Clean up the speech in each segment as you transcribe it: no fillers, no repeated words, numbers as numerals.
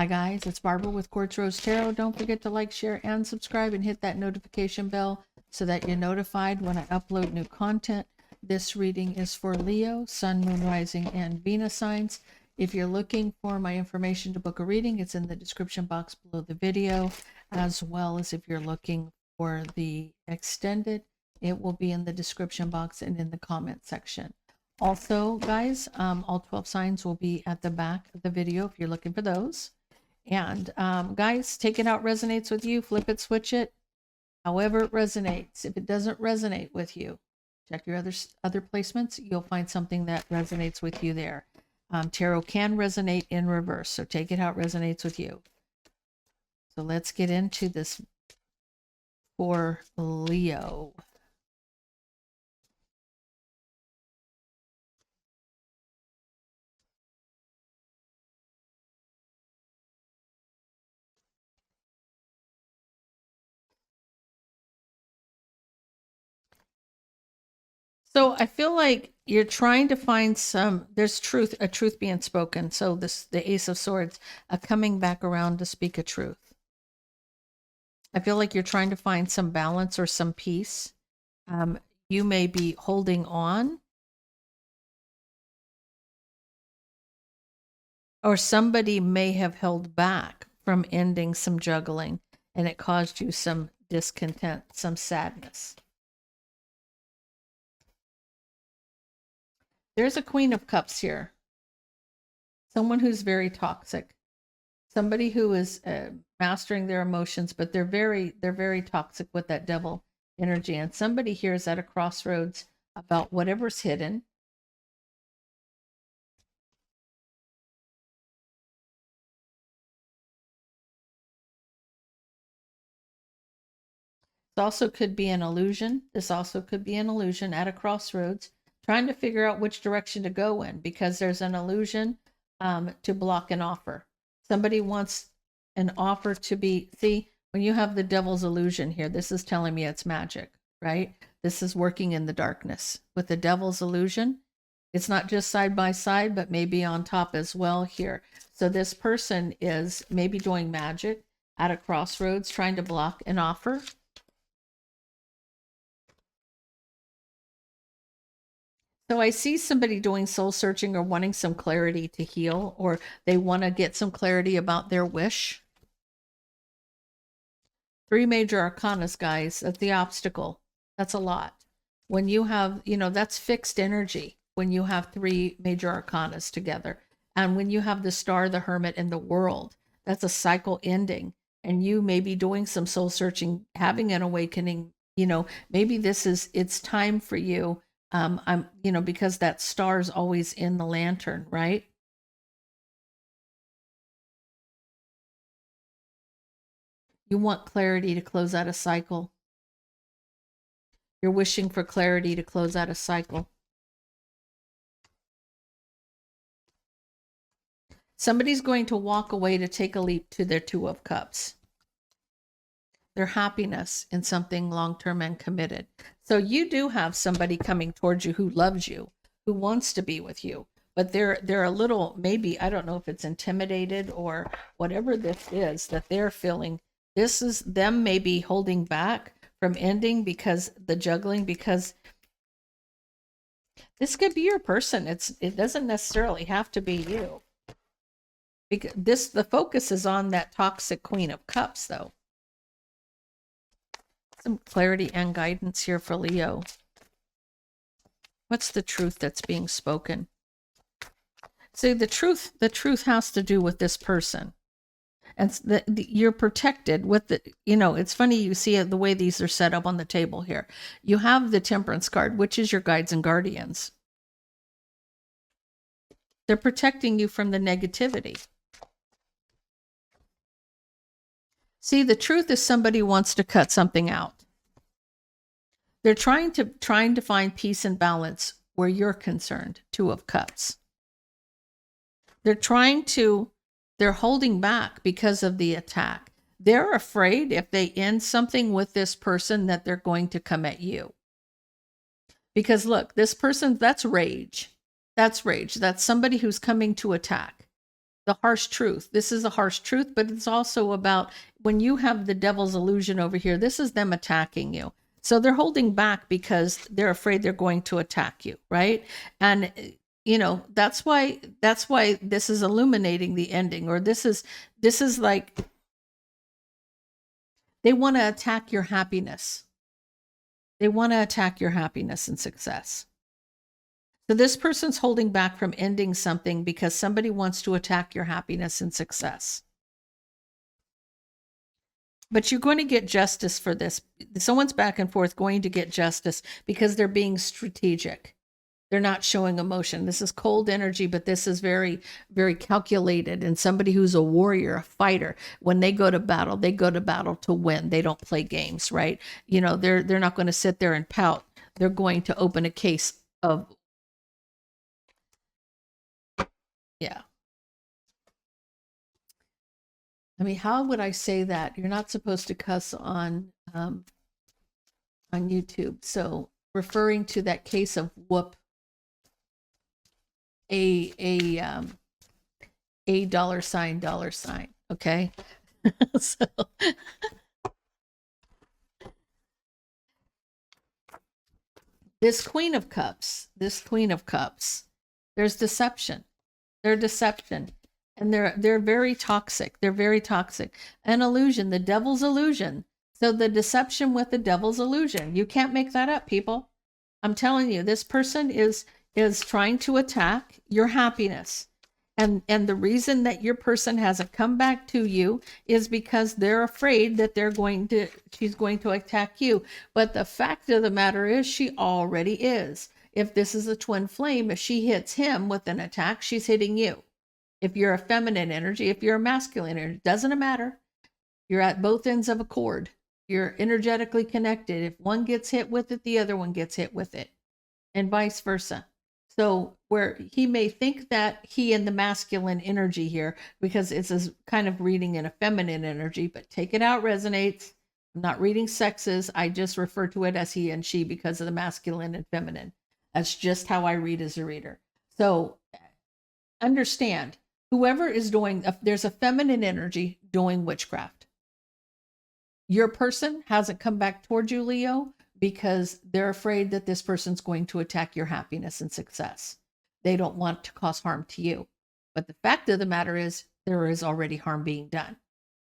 Hi guys, it's Barbara with Quartz Rose Tarot. Don't forget to like, share, and subscribe and hit that notification bell so that you're notified when I upload new content. This reading is for Leo, Sun, Moon, Rising, and Venus signs. If you're looking for my information to book a reading, it's in the description box below the video, as well as if you're looking for the extended, it will be in the description box and in the comment section. Also, guys, all 12 signs will be at the back of the video if you're looking for those. And guys, take it out resonates with you, flip it, switch it, however it resonates. If it doesn't resonate with you, check your other placements. You'll find something that resonates with you there. Tarot can resonate in reverse, so take it how it resonates with you. So let's get into this for Leo. So I feel like you're trying to find there's a truth being spoken. So the Ace of Swords, coming back around to speak a truth. I feel like you're trying to find some balance or some peace. You may be holding on, or somebody may have held back from ending some juggling, and it caused you some discontent, some sadness. There's a Queen of Cups here. Someone who's very toxic. Somebody who is mastering their emotions, but they're very toxic with that devil energy. And somebody here is at a crossroads about whatever's hidden. This also could be an illusion. This also could be an illusion at a crossroads, trying to figure out which direction to go in, because there's an illusion to block an offer. Somebody wants an offer to be, see, when you have the devil's illusion here, this is telling me it's magic, right? This is working in the darkness. With the devil's illusion, it's not just side by side, but maybe on top as well here. So this person is maybe doing magic at a crossroads, trying to block an offer. So I see somebody doing soul searching or wanting some clarity to heal, or they want to get some clarity about their wish. 3 major arcanas, guys. That's the obstacle. That's a lot. When you have, that's fixed energy when you have 3 major arcanas together. And when you have the Star, the Hermit, and the World, that's a cycle ending. And you may be doing some soul searching, having an awakening. Maybe it's time for you. Because that star's always in the lantern, right? You want clarity to close out a cycle. You're wishing for clarity to close out a cycle. Somebody's going to walk away to take a leap to their 2 of Cups. Their happiness in something long-term and committed. So you do have somebody coming towards you who loves you, who wants to be with you, but they're a little, maybe, I don't know if it's intimidated or whatever this is that they're feeling. This is them maybe holding back from ending because the juggling, because this could be your person. It doesn't necessarily have to be you. Because the focus is on that toxic Queen of Cups, though. Some clarity and guidance here for Leo. What's the truth that's being spoken? See, the truth has to do with this person. And you're protected with the, it's funny, you see the way these are set up on the table here. You have the Temperance card, which is your guides and guardians. They're protecting you from the negativity. See, the truth is somebody wants to cut something out. They're trying to find peace and balance where you're concerned. 2 of Cups. They're holding back because of the attack. They're afraid if they end something with this person that they're going to come at you. Because look, this person, that's rage. That's rage. That's somebody who's coming to attack. the harsh truth. This is a harsh truth, but it's also about when you have the devil's illusion over here, this is them attacking you. So they're holding back because they're afraid they're going to attack you, right? And that's why this is illuminating the ending, or this is like they want to attack your happiness. They want to attack your happiness and success. So this person's holding back from ending something because somebody wants to attack your happiness and success. But you're going to get justice for this. Someone's back and forth going to get justice because they're being strategic. They're not showing emotion. This is cold energy, but this is very, very calculated. And somebody who's a warrior, a fighter, when they go to battle, they go to battle to win. They don't play games, right? They're not going to sit there and pout. They're going to open a case of, yeah. I mean, how would I say that? You're not supposed to cuss on YouTube. So referring to that case of whoop, a dollar sign, okay? So this Queen of Cups, there's deception. They're deception. And they're very toxic. They're very toxic. An illusion, the devil's illusion. So the deception with the devil's illusion. You can't make that up, people. I'm telling you, this person is trying to attack your happiness. And the reason that your person hasn't come back to you is because they're afraid that she's going to attack you. But the fact of the matter is she already is. If this is a twin flame, if she hits him with an attack, she's hitting you. If you're a feminine energy, if you're a masculine energy, doesn't matter. You're at both ends of a cord. You're energetically connected. If one gets hit with it, the other one gets hit with it, and vice versa. So where he may think that he in the masculine energy here, because it's a kind of reading in a feminine energy, but take it out, resonates. I'm not reading sexes. I just refer to it as he and she because of the masculine and feminine. That's just how I read as a reader. So understand, whoever is doing, there's a feminine energy doing witchcraft. Your person hasn't come back toward you, Leo, because they're afraid that this person's going to attack your happiness and success. They don't want to cause harm to you. But the fact of the matter is, there is already harm being done.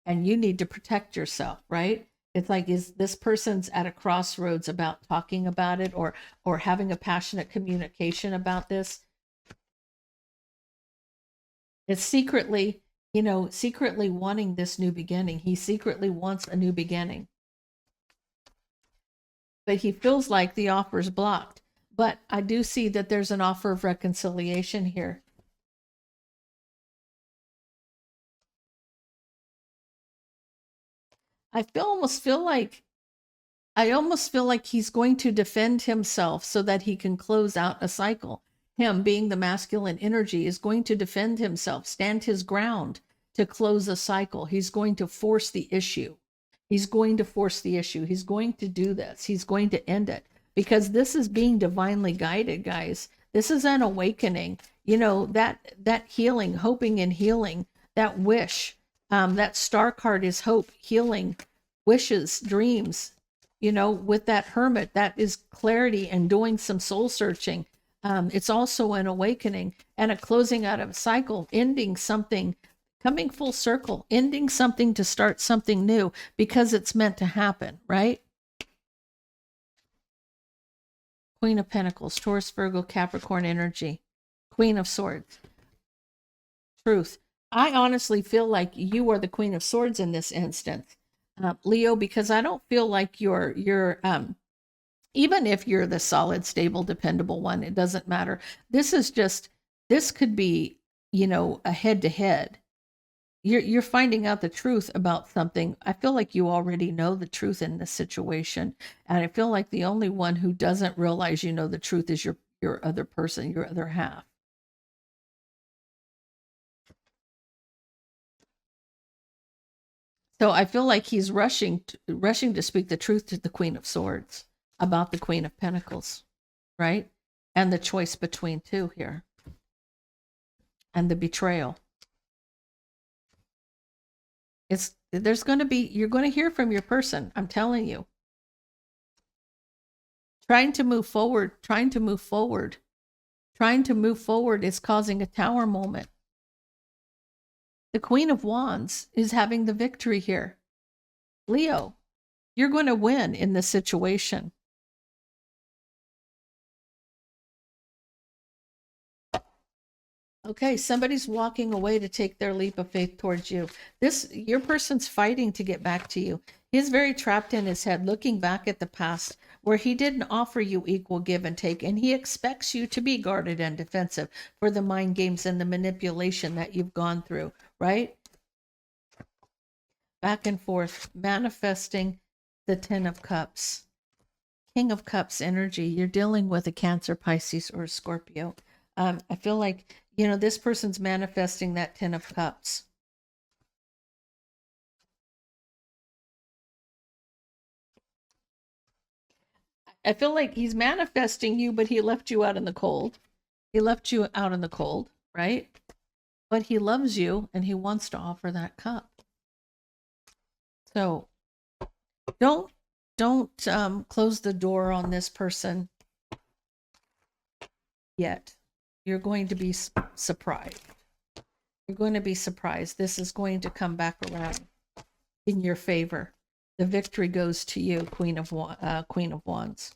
And you need to protect yourself, right? It's like, is this person's at a crossroads about talking about it or having a passionate communication about this? It's secretly wanting this new beginning. He secretly wants a new beginning. But he feels like the offer's blocked. But I do see that there's an offer of reconciliation here. I almost feel like he's going to defend himself so that he can close out a cycle. Him being the masculine energy is going to defend himself, stand his ground to close a cycle. He's going to force the issue. He's going to do this. He's going to end it because this is being divinely guided, guys. This is an awakening. That healing, hoping and healing, that wish, that star card is hope, healing, wishes, dreams. With that hermit, that is clarity and doing some soul searching. It's also an awakening and a closing out of a cycle, ending something, coming full circle, ending something to start something new because it's meant to happen, right? Queen of Pentacles, Taurus, Virgo, Capricorn energy, Queen of Swords, truth. I honestly feel like you are the Queen of Swords in this instance, Leo, because I don't feel like you're even if you're the solid, stable, dependable one, it doesn't matter. This could be, a head to head. You're finding out the truth about something. I feel like you already know the truth in this situation. And I feel like the only one who doesn't realize the truth is your other person, your other half. So I feel like he's rushing to speak the truth to the Queen of Swords about the Queen of Pentacles, right? And the choice between two here. And the betrayal. You're going to hear from your person. I'm telling you. Trying to move forward is causing a tower moment. The Queen of Wands is having the victory here. Leo, you're going to win in this situation. Okay, somebody's walking away to take their leap of faith towards you. Your person's fighting to get back to you. He's very trapped in his head, looking back at the past where he didn't offer you equal give and take, and he expects you to be guarded and defensive for the mind games and the manipulation that you've gone through, right? Back and forth, manifesting the Ten of Cups. King of Cups energy. You're dealing with a Cancer, Pisces, or a Scorpio. I feel like, this person's manifesting that Ten of Cups. I feel like he's manifesting you, but he left you out in the cold. Right? But he loves you and he wants to offer that cup. So don't close the door on this person yet. You're going to be surprised. This is going to come back around in your favor. The victory goes to you, Queen of Wands.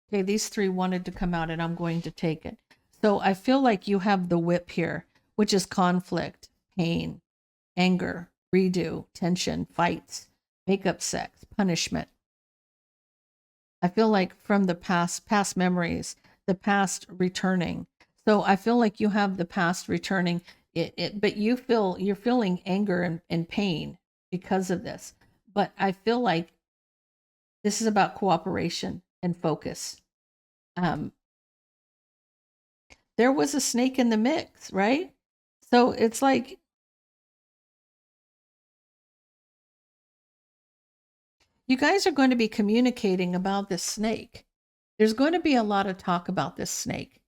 Okay, these three wanted to come out and I'm going to take it. So I feel like you have the whip here, which is conflict, pain, anger, redo, tension, fights, makeup sex, punishment. I feel like from the past memories, the past returning. So I feel like you have the past returning, but you're feeling anger and pain because of this. But I feel like this is about cooperation and focus. There was a snake in the mix, right? So it's like you guys are going to be communicating about this snake. There's going to be a lot of talk about this snake.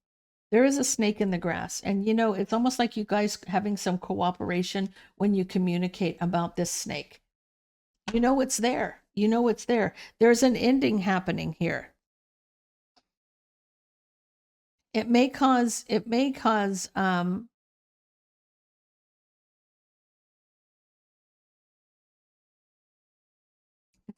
There is a snake in the grass. And, it's almost like you guys having some cooperation when you communicate about this snake. It's there. It's there. There's an ending happening here. It may cause it's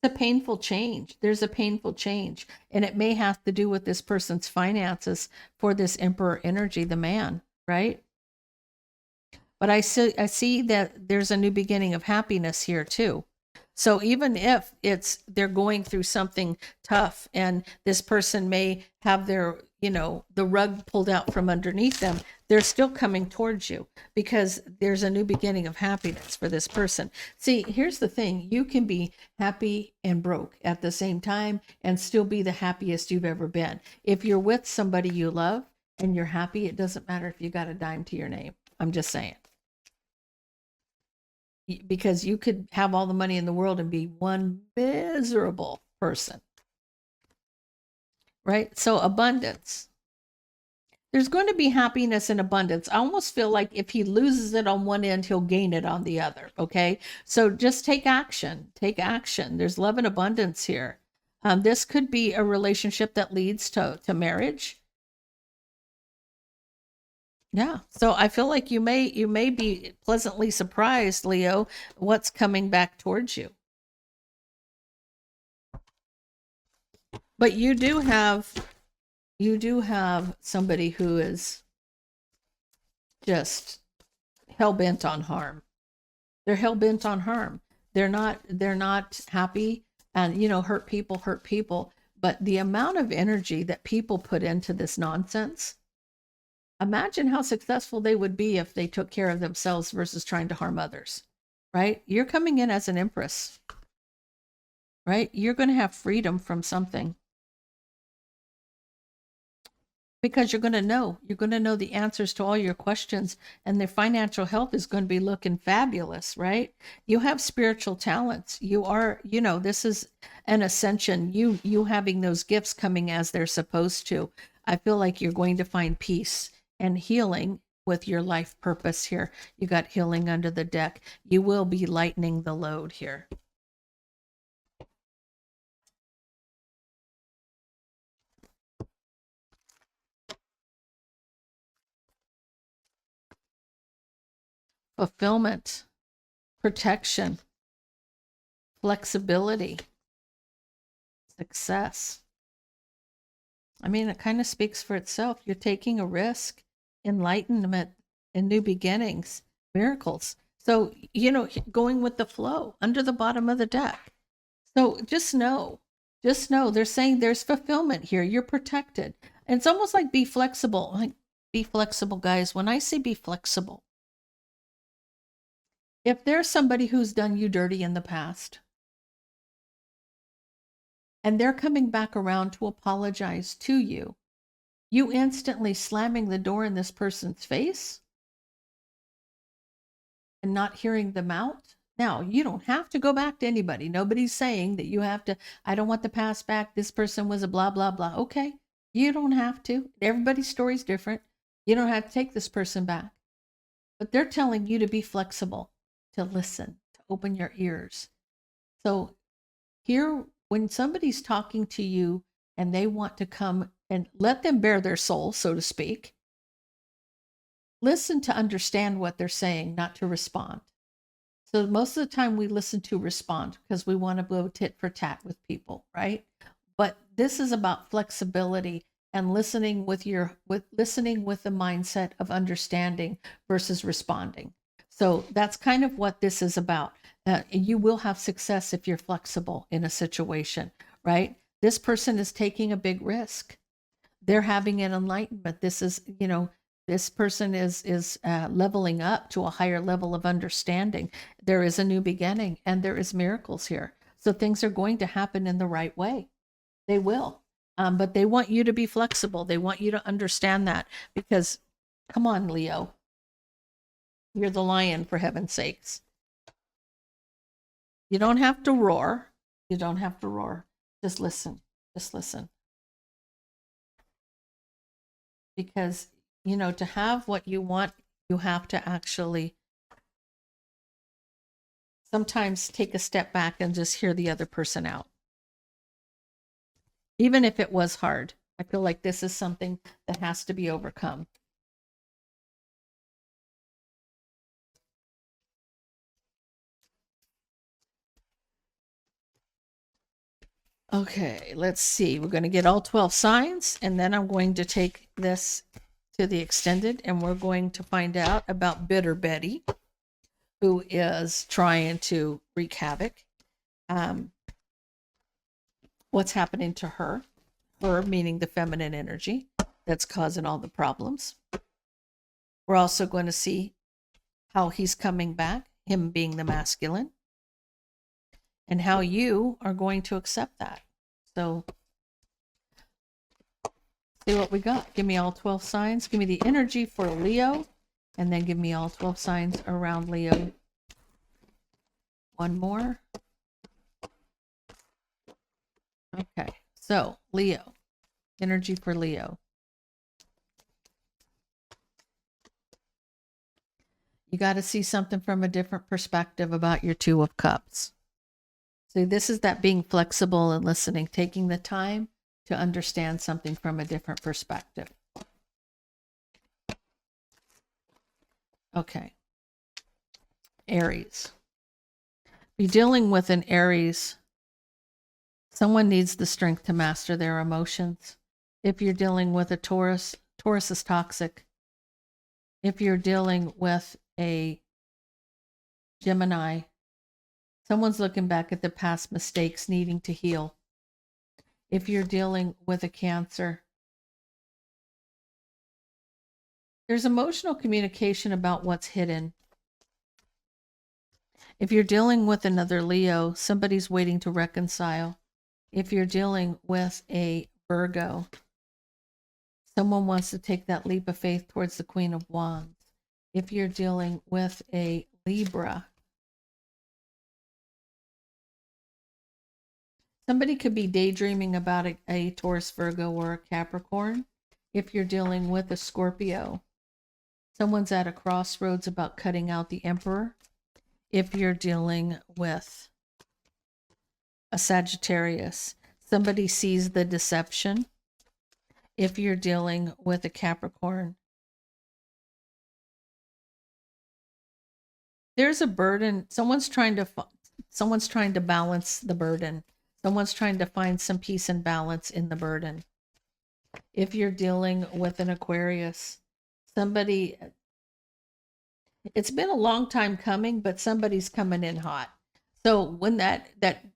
a painful change. There's a painful change. And it may have to do with this person's finances for this Emperor energy, the man, right? But I see that there's a new beginning of happiness here too. So even if they're going through something tough and this person may have their, the rug pulled out from underneath them, they're still coming towards you because there's a new beginning of happiness for this person. See, here's the thing. You can be happy and broke at the same time and still be the happiest you've ever been. If you're with somebody you love and you're happy, it doesn't matter if you got a dime to your name. I'm just saying. Because you could have all the money in the world and be one miserable person. Right? So abundance. There's going to be happiness and abundance. I almost feel like if he loses it on one end, he'll gain it on the other. Okay? So just take action. Take action. There's love and abundance here. This could be a relationship that leads to marriage. Yeah. So I feel like you may be pleasantly surprised, Leo, what's coming back towards you. But you do have somebody who is just hell-bent on harm. They're hell-bent on harm. They're not happy and hurt people, but the amount of energy that people put into this nonsense, imagine how successful they would be if they took care of themselves versus trying to harm others, right? You're coming in as an empress, right? You're going to have freedom from something because you're going to know the answers to all your questions, and their financial health is going to be looking fabulous, right? You have spiritual talents. You are, this is an ascension. You having those gifts coming as they're supposed to. I feel like you're going to find peace and healing with your life purpose here. You got healing under the deck. You will be lightening the load here. Fulfillment, protection, flexibility, success. I mean, it kind of speaks for itself. You're taking a risk, enlightenment, and new beginnings, miracles. So, going with the flow under the bottom of the deck. So just know, they're saying there's fulfillment here. You're protected. And it's almost like be flexible. Like, be flexible, guys. When I say be flexible, if there's somebody who's done you dirty in the past, and they're coming back around to apologize to you, you instantly slamming the door in this person's face and not hearing them out. Now, you don't have to go back to anybody. Nobody's saying that you have to, I don't want the past back. This person was a blah, blah, blah. Okay, you don't have to. Everybody's story's different. You don't have to take this person back. But they're telling you to be flexible, to listen, to open your ears. So here, when somebody's talking to you and they want to come and let them bare their soul, so to speak, listen to understand what they're saying, not to respond. So most of the time we listen to respond because we want to go tit for tat with people, right? But this is about flexibility and listening with the mindset of understanding versus responding. So that's kind of what this is about. You will have success if you're flexible in a situation, right? This person is taking a big risk. They're having an enlightenment. This is, this person is leveling up to a higher level of understanding. There is a new beginning and there is miracles here. So things are going to happen in the right way. They will. But they want you to be flexible. They want you to understand that because, come on, Leo. You're the lion, for heaven's sakes. You don't have to roar. You don't have to roar. Just listen. Just listen. Because, to have what you want, you have to actually sometimes take a step back and just hear the other person out. Even if it was hard, I feel like this is something that has to be overcome. Okay, let's see. We're going to get all 12 signs, and then I'm going to take this to the extended, and we're going to find out about Bitter Betty, who is trying to wreak havoc. What's happening to her? Her meaning the feminine energy that's causing all the problems. We're also going to see how he's coming back, him being the masculine, and how you are going to accept that. So, see what we got. Give me all 12 signs. Give me the energy for Leo, and then give me all 12 signs around Leo. One more. Okay, so Leo, energy for Leo. You got to see something from a different perspective about your Two of Cups. So this is that being flexible and listening, taking the time to understand something from a different perspective. Okay. Aries. You're dealing with an Aries. Someone needs the strength to master their emotions. If you're dealing with a Taurus, Taurus is toxic. If you're dealing with a Gemini, someone's looking back at the past mistakes, needing to heal. If you're dealing with a Cancer, there's emotional communication about what's hidden. If you're dealing with another Leo, somebody's waiting to reconcile. If you're dealing with a Virgo, someone wants to take that leap of faith towards the Queen of Wands. If you're dealing with a Libra, somebody could be daydreaming about a Taurus, Virgo, or a Capricorn. If you're dealing with a Scorpio, Someone's at a crossroads about cutting out the Emperor. If you're dealing with a Sagittarius, somebody sees the deception. If you're dealing with a Capricorn, there's a burden. Someone's trying to balance the burden. Someone's trying to find some peace and balance in the burden. If you're dealing with an Aquarius, somebody, it's been a long time coming, but somebody's coming in hot. So when that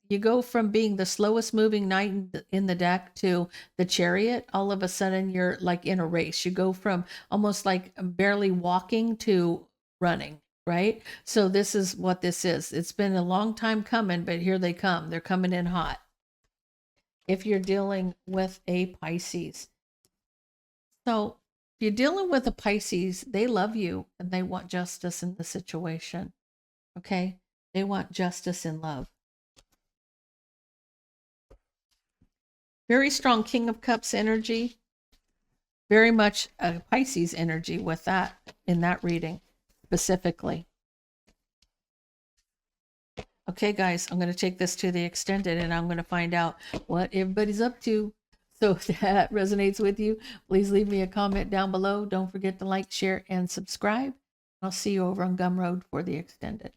you go from being the slowest moving knight in the deck to the Chariot, all of a sudden you're like in a race. You go from almost like barely walking to running, right? So this is what this is. It's been a long time coming, but here they come. They're coming in hot. If you're dealing with a Pisces. So if you're dealing with a Pisces, they love you and they want justice in the situation. Okay? They want justice and love. Very strong King of Cups energy. Very much a Pisces energy with that in that reading specifically. Okay, guys, I'm going to take this to the extended and I'm going to find out what everybody's up to. So if that resonates with you, please leave me a comment down below. Don't forget to like, share, and subscribe. I'll see you over on Gumroad for the extended.